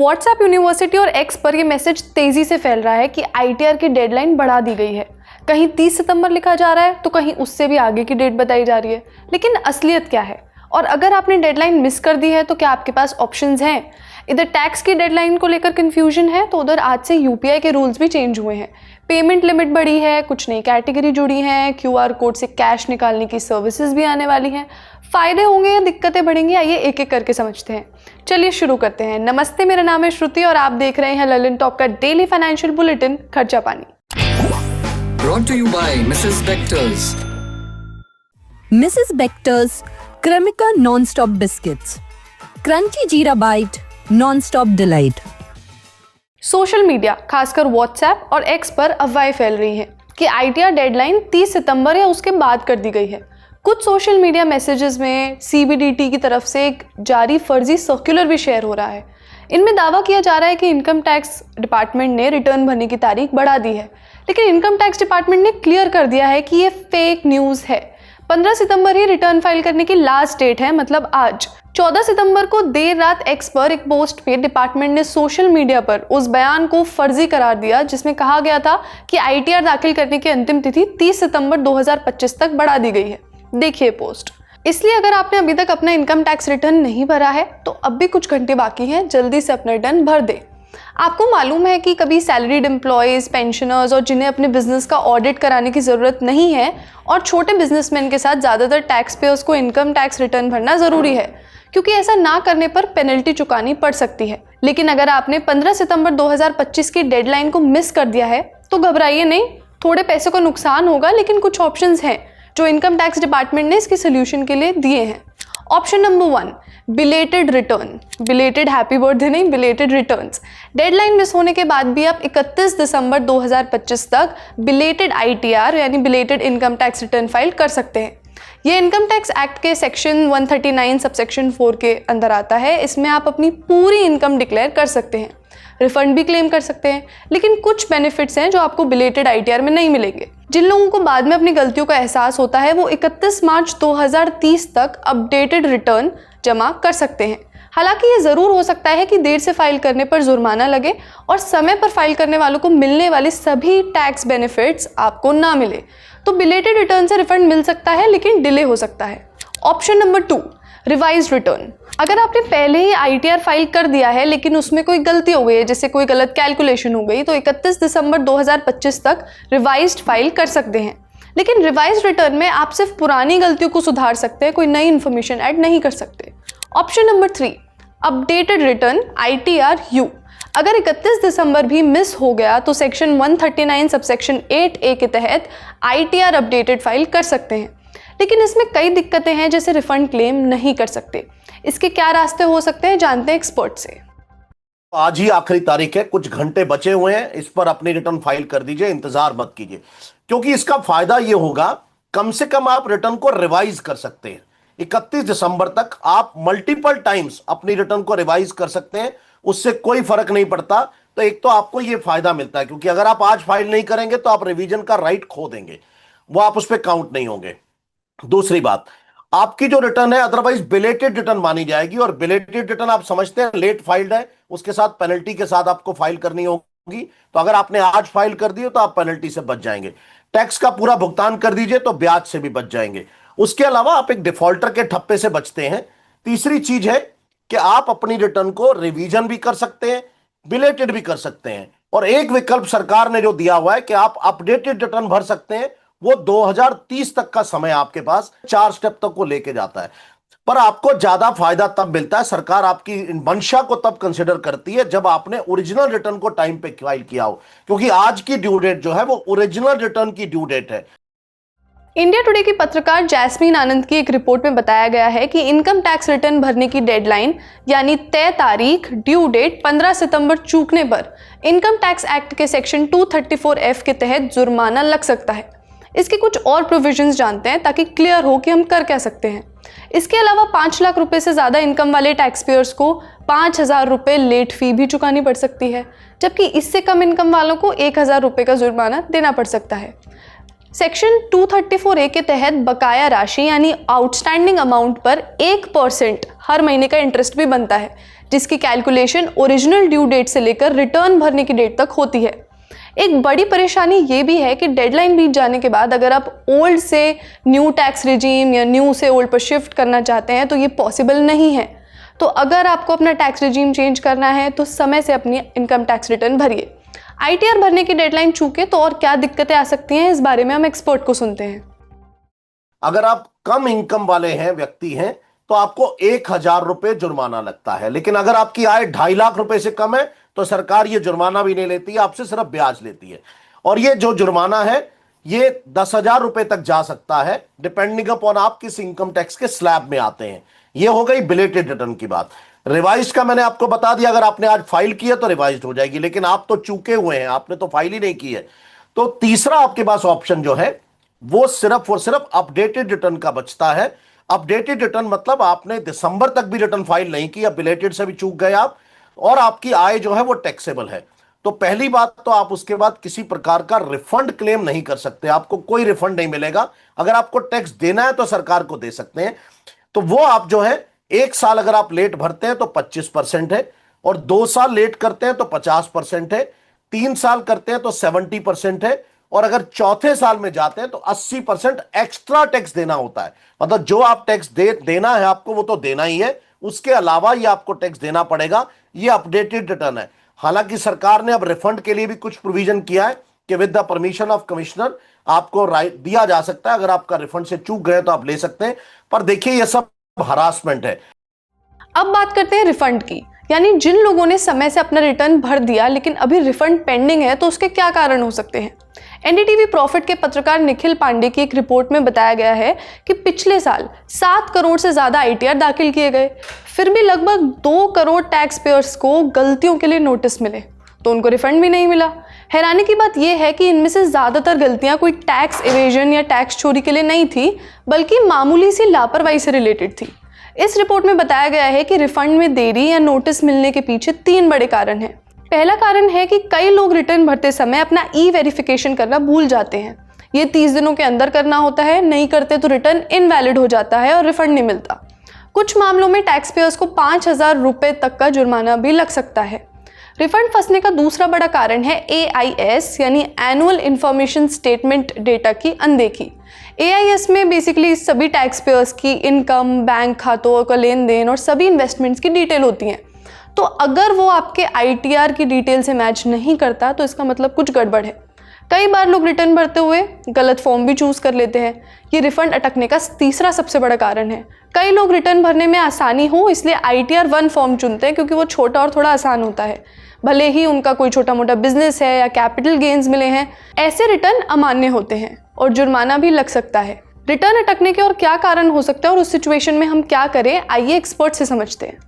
WhatsApp university और x पर यह मैसेज तेजी से फैल रहा है कि आईटीआर की डेडलाइन बढ़ा दी गई है। कहीं 30 सितंबर लिखा जा रहा है तो कहीं उससे भी आगे की डेट बताई जा रही है। लेकिन असलियत क्या है? और अगर आपने डेडलाइन मिस कर दी है तो क्या आपके पास ऑप्शंस हैं? इधर टैक्स की डेडलाइन को लेकर कंफ्यूजन है तो उधर आज से यूपीआई के रूल्स भी चेंज हुए हैं। पेमेंट लिमिट बढ़ी है, कुछ नई कैटेगरी जुड़ी हैं, क्यूआर कोड से कैश निकालने की सर्विसेज भी आने वाली हैं। फायदे होंगे या दिक्कतें बढ़ेंगी, आइए एक एक करके समझते हैं। चलिए शुरू करते हैं। नमस्ते, मेरा नाम है श्रुति और आप देख रहे हैं ललन टॉप का डेली फाइनेंशियल बुलेटिन खर्चा पानी। Brought to you by Mrs. Bectors. Mrs. Bectors Cremica Non-Stop Biscuits. Crunchy Jeera Bite, Non-Stop Delight. Social media खासकर व्हाट्सएप और एक्स पर अफवाहें फैल रही हैं कि आईटीआर डेडलाइन 30 सितंबर या उसके बाद कर दी गई है। कुछ सोशल मीडिया मैसेजेस में सीबीडीटी की तरफ से एक जारी फर्जी सर्कुलर भी शेयर हो रहा है। इनमें दावा किया जा रहा है कि इनकम टैक्स डिपार्टमेंट ने रिटर्न भरने की तारीख बढ़ा दी है, लेकिन इनकम टैक्स डिपार्टमेंट ने क्लियर कर दिया है कि ये फेक न्यूज़ है। 15 सितंबर ही रिटर्न फाइल करने की लास्ट डेट है, मतलब आज। 14 सितंबर को देर रात एक्स पर एक पोस्ट पे डिपार्टमेंट ने सोशल मीडिया पर उस बयान को फर्जी करार दिया जिसमें कहा गया था कि आईटीआर दाखिल करने की अंतिम तिथि 30 सितंबर 2025 तक बढ़ा दी गई है। देखिए पोस्ट। इसलिए अगर आपने अभी तक अपना इनकम टैक्स रिटर्न नहीं भरा है तो अब भी कुछ घंटे बाकी हैं, जल्दी से अपना रिटर्न भर दें। आपको मालूम है कि कभी सैलरीड एम्प्लॉयज़, पेंशनर्स और जिन्हें अपने बिजनेस का ऑडिट कराने की ज़रूरत नहीं है और छोटे बिजनेसमैन के साथ ज़्यादातर टैक्स पेयर्स को इनकम टैक्स रिटर्न भरना ज़रूरी है, क्योंकि ऐसा ना करने पर पेनल्टी चुकानी पड़ सकती है। लेकिन अगर आपने 15 सितंबर 2025 की डेडलाइन को मिस कर दिया है तो घबराइए नहीं, थोड़े पैसे का नुकसान होगा, लेकिन कुछ ऑप्शंस हैं जो इनकम टैक्स डिपार्टमेंट ने इसके सोल्यूशन के लिए दिए हैं। Option number 1, belated return. Belated happy birthday नहीं, बिलेटेड रिटर्न्स। डेडलाइन मिस होने के बाद भी आप 31 दिसंबर 2025 तक बिलेटेड आईटीआर यानी belated income tax return file कर सकते हैं। ये इनकम टैक्स एक्ट के सेक्शन 139 सबसेक्शन 4 के अंदर आता है। इसमें आप अपनी पूरी इनकम डिक्लेयर कर सकते हैं, रिफंड भी क्लेम कर सकते हैं, लेकिन कुछ बेनिफिट्स हैं जो आपको बिलेटेड आईटीआर में नहीं मिलेंगे। जिन लोगों को बाद में अपनी गलतियों का एहसास होता है वो 31 मार्च 2030 तक अपडेटेड रिटर्न जमा कर सकते हैं। हालांकि ये ज़रूर हो सकता है कि देर से फाइल करने पर जुर्माना लगे और समय पर फाइल करने वालों को मिलने वाले सभी टैक्स बेनिफिट्स आपको ना मिले। तो बिलेटेड रिटर्न से रिफंड मिल सकता है, लेकिन डिले हो सकता है। Option number 2, revise return. अगर आपने पहले ही आईटीआर फाइल कर दिया है लेकिन उसमें कोई गलती हो गई है, जैसे कोई गलत कैलकुलेशन हो गई, तो 31 दिसंबर 2025 तक रिवाइज्ड फाइल कर सकते हैं। लेकिन रिवाइज रिटर्न में आप सिर्फ पुरानी गलतियों को सुधार सकते हैं, कोई नई इन्फॉर्मेशन ऐड नहीं कर सकते। Option number 3, updated return ITR you. अगर 31 दिसंबर भी मिस हो गया तो सेक्शन 139 सबसेक्शन 8A के तहत आईटीआर अपडेटेड फाइल कर सकते हैं, लेकिन इसमें कई दिक्कतें हैं, जैसे रिफंड क्लेम नहीं कर सकते। इसके क्या रास्ते हो सकते हैं, जानते हैं एक्सपर्ट से। आज ही आखिरी तारीख है, कुछ घंटे बचे हुए हैं, इस पर अपनी रिटर्न फाइल कर दीजिए, इंतजार मत कीजिए, क्योंकि इसका फायदा यह होगा कम से कम आप रिटर्न को रिवाइज कर सकते हैं। 31 दिसंबर तक आप मल्टीपल टाइम्स अपनी रिटर्न को रिवाइज कर सकते हैं, उससे कोई फर्क नहीं पड़ता। तो एक तो आपको यह फायदा मिलता है, क्योंकि अगर आप आज फाइल नहीं करेंगे तो आप रिवीजन का राइट खो देंगे, वो आप उस पर काउंट नहीं होंगे। दूसरी बात, आपकी जो रिटर्न है अदरवाइज बिलेटेड रिटर्न मानी जाएगी, और बिलेटेड रिटर्न आप समझते हैं लेट फाइल्ड है, उसके साथ पेनल्टी के साथ आपको फाइल करनी होगी। तो अगर आपने आज फाइल कर दी तो आप पेनल्टी से बच जाएंगे। टैक्स का पूरा भुगतान कर दीजिए तो ब्याज से भी बच जाएंगे। उसके अलावा आप एक डिफॉल्टर के ठप्पे से बचते हैं। तीसरी चीज है कि आप अपनी रिटर्न को रिवीजन भी कर सकते हैं, बिलेटेड भी कर सकते हैं, और एक विकल्प सरकार ने जो दिया हुआ है कि आप अपडेटेड रिटर्न भर सकते हैं। वो 2030 तक का समय आपके पास 4 स्टेप तक को लेके जाता है, पर आपको ज्यादा फायदा तब मिलता है, सरकार आपकी मंशा को तब कंसिडर करती है जब आपने ओरिजिनल रिटर्न को टाइम पे फाइल किया हो, क्योंकि आज की ड्यू डेट जो है वो ओरिजिनल रिटर्न की ड्यू डेट है। इंडिया टुडे की पत्रकार जैस्मीन आनंद की एक रिपोर्ट में बताया गया है कि इनकम टैक्स रिटर्न भरने की डेडलाइन यानी तय तारीख, ड्यू डेट 15 सितंबर चूकने पर इनकम टैक्स एक्ट के सेक्शन 234F के तहत जुर्माना लग सकता है। इसके कुछ और प्रोविजंस जानते हैं ताकि क्लियर हो कि हम कर क्या सकते हैं। इसके अलावा 5 लाख रुपए से ज़्यादा इनकम वाले टैक्स पेयर्स को 5,000 रुपये लेट फी भी चुकानी पड़ सकती है, जबकि इससे कम इनकम वालों को 1,000 रुपये का जुर्माना देना पड़ सकता है। सेक्शन 234A के तहत बकाया राशि यानी आउटस्टैंडिंग अमाउंट पर 1% हर महीने का इंटरेस्ट भी बनता है, जिसकी कैलकुलेशन ओरिजिनल ड्यू डेट से लेकर रिटर्न भरने की डेट तक होती है। एक बड़ी परेशानी ये भी है कि डेडलाइन बीत जाने के बाद अगर आप ओल्ड से न्यू टैक्स रिजीम या न्यू से ओल्ड पर शिफ्ट करना चाहते हैं तो ये पॉसिबल नहीं है। तो अगर आपको अपना टैक्स रिजीम चेंज करना है तो समय से अपनी इनकम टैक्स रिटर्न भरिए। आईटीआर भरने की डेडलाइन चूके तो और क्या दिक्कतें आ सकती हैं, इस बारे में हम एक्सपर्ट को सुनते हैं। अगर आप कम इनकम वाले हैं, व्यक्ति हैं, तो आपको 1,000 रुपए जुर्माना लगता है। लेकिन अगर आपकी आय 2.5 लाख रुपए से कम है तो सरकार ये जुर्माना भी नहीं लेती है, आपसे सिर्फ ब्याज लेती है। और ये जो जुर्माना है ये 10,000 रुपए तक जा सकता है, डिपेंडिंग अपॉन आप किस इनकम टैक्स के स्लैब में आते हैं। ये हो गई बिलेटेड रिटर्न की बात। रिवाइज का मैंने आपको बता दिया, अगर आपने आज फाइल किया तो रिवाइज हो जाएगी, लेकिन आप तो चूके हुए हैं, आपने तो फाइल ही नहीं की है। तो तीसरा आपके पास ऑप्शन जो है वो सिर्फ और सिर्फ अपडेटेड रिटर्न का बचता है। अपडेटेड रिटर्न मतलब आपने दिसंबर तक भी रिटर्न फाइल नहीं की, अब बिलेटेड से भी चूक गए आप, और आपकी आय जो है वो टैक्सेबल है। तो पहली बात तो आप उसके बाद किसी प्रकार का रिफंड क्लेम नहीं कर सकते, आपको कोई रिफंड नहीं मिलेगा। अगर आपको टैक्स देना है तो सरकार को दे सकते हैं। तो वो आप जो है 1 साल अगर आप लेट भरते हैं तो 25% है, और 2 साल लेट करते हैं तो 50% है, 3 साल करते हैं तो 70% है, और अगर चौथे साल में जाते हैं तो 80% एक्स्ट्रा टैक्स देना होता है। मतलब जो आप टैक्स देना है आपको वो तो देना ही है, उसके अलावा ये आपको टैक्स देना पड़ेगा। ये अपडेटेड रिटर्न है। हालांकि सरकार ने अब रिफंड के लिए भी कुछ प्रोविजन किया है कि with the permission of commissioner आपको राइट दिया जा सकता है, अगर आपका रिफंड से चूक गए तो आप ले सकते हैं। पर देखिए ये सब हरासमेंट है। अब बात करते हैं रिफंड की, यानी जिन लोगों ने समय से अपना रिटर्न भर दिया लेकिन अभी रिफंड पेंडिंग है तो उसके क्या कारण हो सकते हैं। एनडीटीवी प्रॉफिट के पत्रकार निखिल पांडे की एक रिपोर्ट में बताया गया है कि पिछले साल 7 करोड़ से ज्यादा आईटीआर दाखिल किए गए, फिर भी लगभग 2 करोड़ टैक्स पेयर्स को गलतियों के लिए नोटिस मिले तो उनको रिफंड भी नहीं मिला। हैरानी की बात यह है कि इनमें से ज्यादातर गलतियां कोई टैक्स एवेजन या टैक्स चोरी के लिए नहीं थी, बल्कि मामूली सी लापरवाही से रिलेटेड थी। इस रिपोर्ट में बताया गया है कि रिफंड में देरी या नोटिस मिलने के पीछे 3 बड़े कारण हैं। पहला कारण है कि कई लोग रिटर्न भरते समय अपना ई-वेरिफिकेशन करना भूल जाते हैं। ये 30 दिनों के अंदर करना होता है, नहीं करते तो रिटर्न इनवैलिड हो जाता है और रिफंड नहीं मिलता। कुछ मामलों में टैक्स पेयर्स को 5,000 रुपए तक का जुर्माना भी लग सकता है। रिफंड फंसने का दूसरा बड़ा कारण है AIS यानी एनुअल इंफॉर्मेशन स्टेटमेंट डेटा की अनदेखी। AIS में बेसिकली सभी टैक्स पेयर्स की इनकम, बैंक खातों का लेन देन और सभी इन्वेस्टमेंट्स की डिटेल होती हैं। तो अगर वो आपके ITR की डिटेल से मैच नहीं करता तो इसका मतलब कुछ गड़बड़ है। कई बार लोग रिटर्न भरते हुए गलत फॉर्म भी चूज कर लेते हैं। ये रिफंड अटकने का तीसरा सबसे बड़ा कारण है। कई लोग रिटर्न भरने में आसानी हो इसलिए ITR 1 फॉर्म चुनते हैं क्योंकि वो छोटा और थोड़ा आसान होता है, भले ही उनका कोई छोटा मोटा बिजनेस है या कैपिटल गेन्स मिले हैं। ऐसे रिटर्न अमान्य होते हैं और जुर्माना भी लग सकता है। रिटर्न अटकने के और क्या कारण हो सकते हैं और उस सिचुएशन में हम क्या करें, आइए एक्सपर्ट से समझते हैं।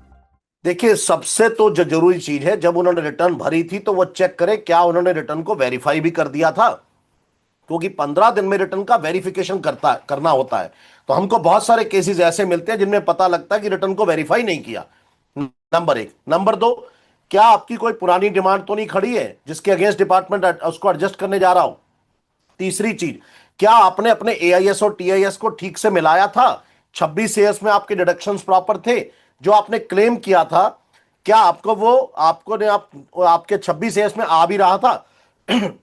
देखिए सबसे तो जो जरूरी चीज है, जब उन्होंने रिटर्न भरी थी तो वो चेक करें क्या उन्होंने रिटर्न को वेरीफाई भी कर दिया था, क्योंकि 15 दिन में रिटर्न का वेरिफिकेशन करना होता है। तो हमको बहुत सारे केसेस ऐसे मिलते हैं जिनमें पता लगता है कि रिटर्न को वेरीफाई नहीं किया। नंबर 1। नंबर 2, क्या आपकी कोई पुरानी डिमांड तो नहीं खड़ी है जिसके अगेंस्ट डिपार्टमेंट उसको एडजस्ट करने जा रहा हो। तीसरी चीज, क्या आपने अपने AIS और TIS को ठीक से मिलाया था, 26 AS में आपके डिडक्शंस प्रॉपर थे, जो आपने क्लेम किया था क्या आपको वो आपके 26 AS में आ भी रहा था।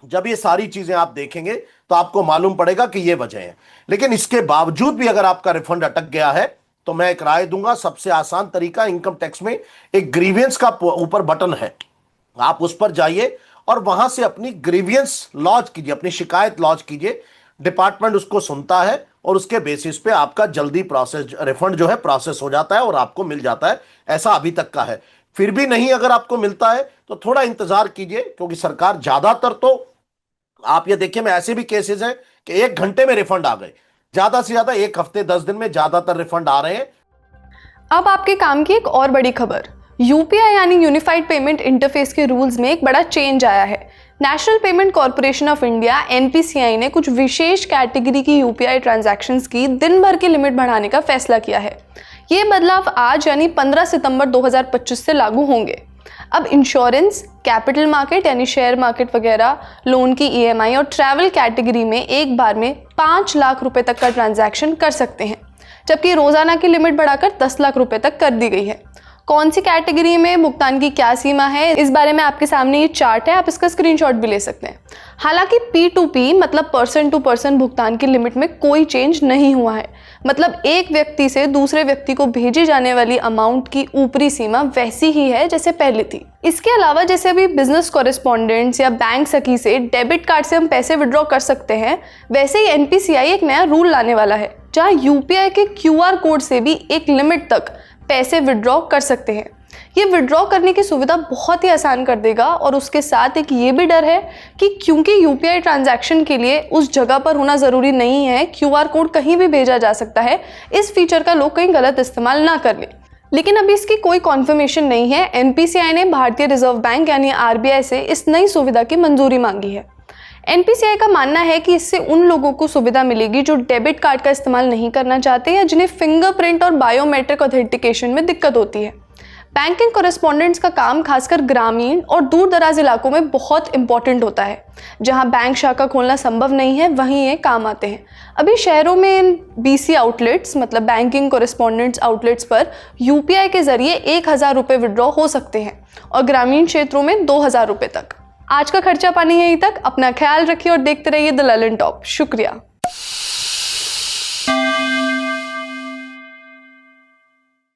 जब ये सारी चीजें आप देखेंगे तो आपको मालूम पड़ेगा कि ये वजह है। लेकिन इसके बावजूद भी अगर आपका रिफंड अटक गया है तो मैं एक राय दूंगा, सबसे आसान तरीका इनकम टैक्स में एक ग्रीवियंस का ऊपर बटन है, आप उस पर जाइए और वहां से अपनी ग्रीवियंस लॉन्च कीजिए, अपनी शिकायत लॉन्च कीजिए। डिपार्टमेंट उसको सुनता है और उसके बेसिस पे आपका जल्दी रिफंड जो है प्रोसेस हो जाता है और आपको मिल जाता है। ऐसा अभी तक का है। फिर भी नहीं अगर आपको मिलता है तो थोड़ा इंतजार कीजिए, क्योंकि सरकार ज्यादातर तो आप ये देखिए मैं ऐसे भी केसेस हैं कि 1 घंटे में रिफंड आ गए, ज्यादा से ज्यादा 1 हफ्ते 10 दिन में ज्यादातर रिफंड आ रहे हैं। अब आपके काम की एक और बड़ी खबर, UPI यानी यूनिफाइड पेमेंट इंटरफेस के रूल्स में एक बड़ा चेंज आया है। National payment corporation of India NPCI ने कुछ विशेष कैटेगरी की UPI ट्रांजैक्शंस की दिन भर की लिमिट बढ़ाने का फैसला किया है। ये बदलाव आज यानी 15 सितंबर 2025 से लागू होंगे। अब इंश्योरेंस, कैपिटल मार्केट यानी शेयर मार्केट वगैरह, लोन की EMI और ट्रैवल कैटेगरी में एक बार में 5 लाख रुपए तक का ट्रांजैक्शन कर सकते हैं, जबकि रोजाना की लिमिट बढ़ाकर 10 लाख रुपए तक कर दी गई है। कौन सी कैटेगरी में भुगतान की क्या सीमा है, इस बारे में आपके सामने ये चार्ट है, आप इसका स्क्रीनशॉट भी ले सकते हैं। हालांकि P2P मतलब पर्सन टू पर्सन भुगतान की लिमिट में कोई चेंज नहीं हुआ है, मतलब एक व्यक्ति से दूसरे व्यक्ति को भेजी जाने वाली अमाउंट की ऊपरी सीमा वैसी ही है जैसे पहले थी। इसके अलावा जैसे अभी बिजनेस कॉरेस्पॉन्डेंट्स या बैंक सखी से डेबिट कार्ड से हम पैसे विड्रॉ कर सकते हैं, वैसे ही NPCI एक नया रूल लाने वाला है जहां UPI के QR कोड से भी एक लिमिट तक पैसे विड्रॉ कर सकते हैं। ये विड्रॉ करने की सुविधा बहुत ही आसान कर देगा और उसके साथ एक ये भी डर है कि क्योंकि UPI ट्रांजैक्शन के लिए उस जगह पर होना ज़रूरी नहीं है, QR कोड कहीं भी भेजा जा सकता है, इस फीचर का लोग कहीं गलत इस्तेमाल ना कर लें। लेकिन अभी इसकी कोई कॉन्फर्मेशन नहीं है। NPCI ने भारतीय रिजर्व बैंक यानी RBI से इस नई सुविधा की मंजूरी मांगी है। NPCI का मानना है कि इससे उन लोगों को सुविधा मिलेगी जो डेबिट कार्ड का इस्तेमाल नहीं करना चाहते या जिन्हें फिंगरप्रिंट और बायोमेट्रिक ऑथेंटिकेशन में दिक्कत होती है। बैंकिंग कॉरेस्पॉन्डेंट्स का काम खासकर ग्रामीण और दूर दराज इलाकों में बहुत इंपॉर्टेंट होता है, जहां बैंक शाखा खोलना संभव नहीं है, वहीं ये काम आते हैं। अभी शहरों में इन BC आउटलेट्स मतलब बैंकिंग कॉरेस्पॉन्डेंट्स आउटलेट्स पर UPI के जरिए 1000 रुपये विड्रॉ हो सकते हैं और ग्रामीण क्षेत्रों में 2000 रुपये तक। आज का खर्चा पानी यहीं तक। अपना ख्याल रखिए और देखते रहिए द ललन टॉप। शुक्रिया।